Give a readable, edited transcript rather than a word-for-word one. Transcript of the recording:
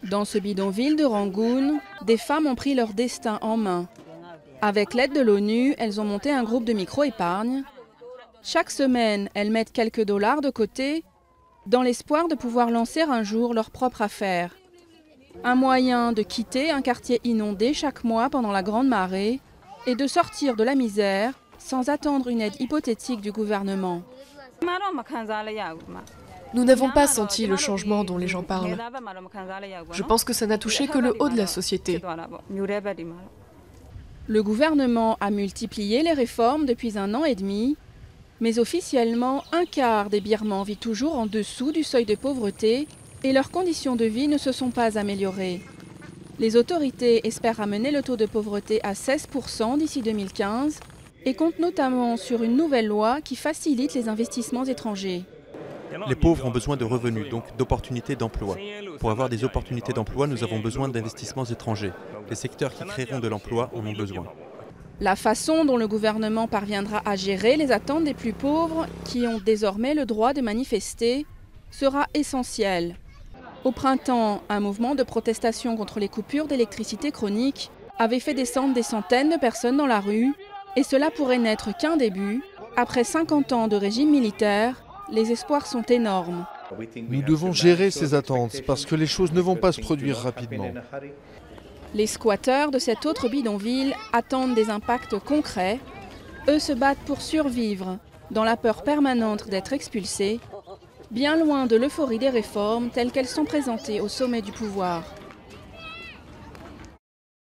Dans ce bidonville de Rangoon, des femmes ont pris leur destin en main. Avec l'aide de l'ONU, elles ont monté un groupe de micro-épargne. Chaque semaine, elles mettent quelques dollars de côté dans l'espoir de pouvoir lancer un jour leur propre affaire. Un moyen de quitter un quartier inondé chaque mois pendant la grande marée et de sortir de la misère sans attendre une aide hypothétique du gouvernement. Nous n'avons pas senti le changement dont les gens parlent. Je pense que ça n'a touché que le haut de la société. Le gouvernement a multiplié les réformes depuis 1 an et demi, mais officiellement, un quart des Birmans vit toujours en dessous du seuil de pauvreté et leurs conditions de vie ne se sont pas améliorées. Les autorités espèrent ramener le taux de pauvreté à 16% d'ici 2015 et comptent notamment sur une nouvelle loi qui facilite les investissements étrangers. Les pauvres ont besoin de revenus, donc d'opportunités d'emploi. Pour avoir des opportunités d'emploi, nous avons besoin d'investissements étrangers. Les secteurs qui créeront de l'emploi en ont besoin. La façon dont le gouvernement parviendra à gérer les attentes des plus pauvres, qui ont désormais le droit de manifester, sera essentielle. Au printemps, un mouvement de protestation contre les coupures d'électricité chroniques avait fait descendre des centaines de personnes dans la rue, et cela pourrait n'être qu'un début. Après 50 ans de régime militaire, les espoirs sont énormes. Nous devons gérer ces attentes parce que les choses ne vont pas se produire rapidement. Les squatteurs de cet autre bidonville attendent des impacts concrets. Eux se battent pour survivre, dans la peur permanente d'être expulsés, bien loin de l'euphorie des réformes telles qu'elles sont présentées au sommet du pouvoir.